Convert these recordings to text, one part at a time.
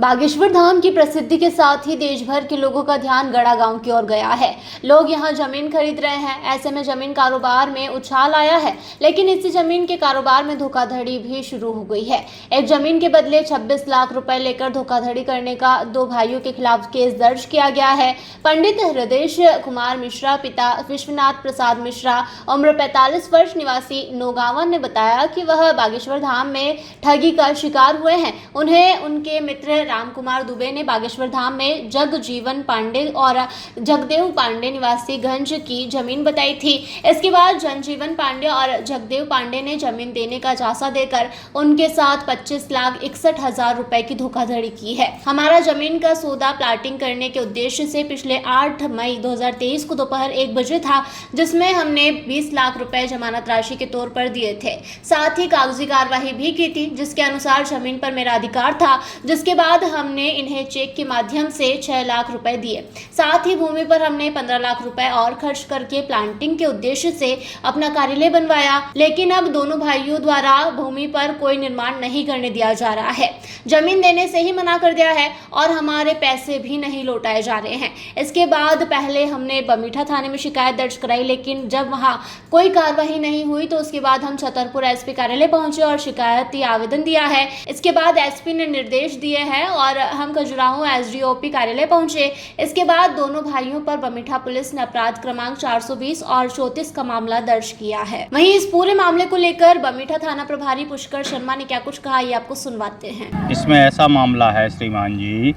बागेश्वर धाम की प्रसिद्धि के साथ ही देश भर के लोगों का ध्यान गड़ा गांव की ओर गया है। लोग यहां जमीन खरीद रहे हैं। ऐसे में जमीन कारोबार में उछाल आया है, लेकिन इसी जमीन के कारोबार में धोखाधड़ी भी शुरू हो गई है। एक जमीन के बदले 26 लाख रुपए लेकर धोखाधड़ी करने का 2 भाइयों के खिलाफ केस दर्ज किया गया है। पंडित हृदय कुमार मिश्रा, पिता विश्वनाथ प्रसाद मिश्रा, उम्र 45 वर्ष, निवासी नौगांवा ने बताया कि वह बागेश्वर धाम में ठगी का शिकार हुए हैं। उन्हें उनके मित्र रामकुमार दुबे ने बागेश्वर धाम में जगजीवन पांडे और जगदेव पांडे निवासी गंज की जमीन बताई थी। इसके बाद जगजीवन पांडे और जगदेव पांडे ने जमीन देने का झांसा देकर उनके साथ 25,61,000 रुपए की धोखाधड़ी की है। हमारा जमीन का सौदा प्लाटिंग करने के उद्देश्य से पिछले 8 मई 2023 को दोपहर 1 बजे था, जिसमें हमने 20 लाख रुपए जमानत राशि के तौर पर दिए थे। साथ ही कागजी कार्यवाही भी की थी, जिसके अनुसार जमीन पर मेरा अधिकार था। जिसके बाद हमने इन्हें चेक के माध्यम से 6 लाख रुपए दिए। साथ ही भूमि पर हमने 15 लाख रुपए और खर्च करके प्लांटिंग के उद्देश्य से अपना कार्यालय बनवाया, लेकिन अब दोनों भाइयों द्वारा भूमि पर कोई निर्माण नहीं करने दिया जा रहा है। जमीन देने से ही मना कर दिया है और हमारे पैसे भी नहीं लौटाए जा रहे हैं। इसके बाद पहले हमने बमीठा थाने में शिकायत दर्ज कराई, लेकिन जब वहां कोई कार्रवाई नहीं हुई तो उसके बाद हम छतरपुर एसपी कार्यालय पहुंचे और शिकायती आवेदन दिया है। इसके बाद एसपी ने निर्देश दिए हैं और हम खजुराहो एसडीओपी कार्यालय पहुंचे। इसके बाद दोनों भाइयों पर बमीठा पुलिस ने अपराध क्रमांक 420 और 34 का मामला दर्ज किया है। वहीं इस पूरे मामले को लेकर बमीठा थाना प्रभारी पुष्कर शर्मा ने क्या कुछ कहा, ये आपको सुनवाते हैं। इसमें ऐसा मामला है श्रीमान जी,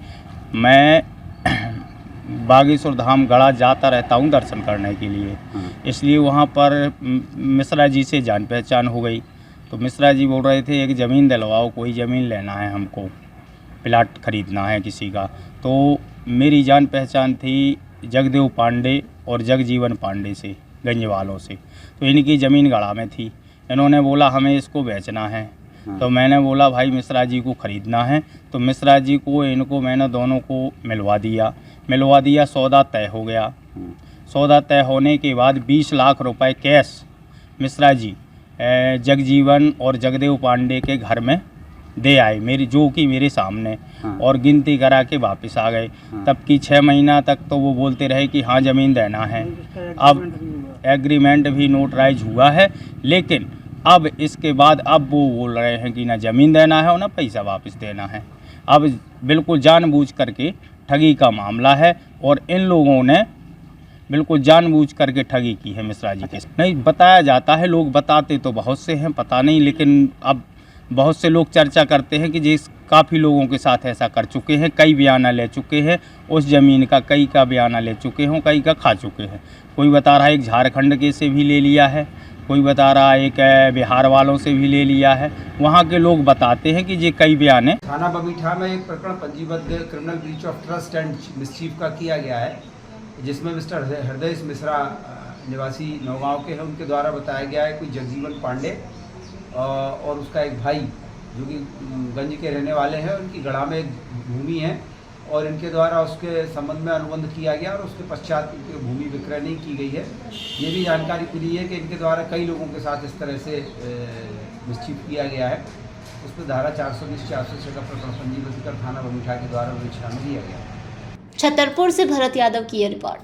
मैं बागेश्वर धाम गड़ा जाता रहता हूँ दर्शन करने के लिए, इसलिए वहाँ पर मिश्रा जी से जान पहचान हो गई। तो मिश्रा जी बोल रहे थे एक ज़मीन दिलवाओ, कोई ज़मीन लेना है, हमको प्लाट खरीदना है किसी का। तो मेरी जान पहचान थी जगदेव पांडे और जगजीवन पांडे से, गंज वालों से। तो इनकी ज़मीन गड़ा में थी। इन्होंने बोला हमें इसको बेचना है। तो मैंने बोला भाई मिश्रा जी को ख़रीदना है। तो मिश्रा जी को इनको मैंने दोनों को मिलवा दिया। सौदा तय हो गया। सौदा तय होने के बाद 20 लाख रुपए कैश मिश्रा जी जगजीवन और जगदेव पांडे के घर में दे आए, जो कि मेरे सामने, और गिनती करा के वापस आ गए। तब की 6 महीना तक तो वो बोलते रहे कि हाँ ज़मीन देना है। अब एग्रीमेंट भी नोटराइज हुआ है, लेकिन अब इसके बाद अब वो बोल रहे हैं कि ना ज़मीन देना है और ना पैसा वापस देना है। अब बिल्कुल जानबूझ करके ठगी का मामला है और इन लोगों ने बिल्कुल जानबूझ करके ठगी की है मिश्रा जी के। नहीं बताया जाता है, लोग बताते तो बहुत से हैं, पता नहीं, लेकिन अब बहुत से लोग चर्चा करते हैं कि जिस काफ़ी लोगों के साथ ऐसा कर चुके हैं, कई बयाना ले चुके हैं उस ज़मीन का, कई का बयाना ले चुके हों, कई का खा चुके हैं। कोई बता रहा है एक झारखंड के से भी ले लिया है, कोई बता रहा है एक बिहार वालों से भी ले लिया है। वहाँ के लोग बताते हैं कि ये कई बयान है। थाना बमीठा में एक प्रकरण पंजीबद्ध criminal breach of trust and mischief का किया गया है, जिसमें मिस्टर हृदय मिश्रा निवासी नौगांव के हैं, उनके द्वारा बताया गया है कोई जगजीवन पांडे और उसका एक भाई जो कि गंज के रहने वाले हैं, उनकी गढ़ा में एक भूमि है और इनके द्वारा उसके संबंध में अनुबंध किया गया और उसके पश्चात भूमि विक्रय नहीं की गई है। ये भी जानकारी मिली है कि इनके द्वारा कई लोगों के साथ इस तरह से मिसचीफ किया गया है। उस पर धारा 420-406 का प्रकरण पंजीबद्ध कर थाना बमीठा के द्वारा विवेचना में लिया गया। छतरपुर से भरत यादव की ये रिपोर्ट।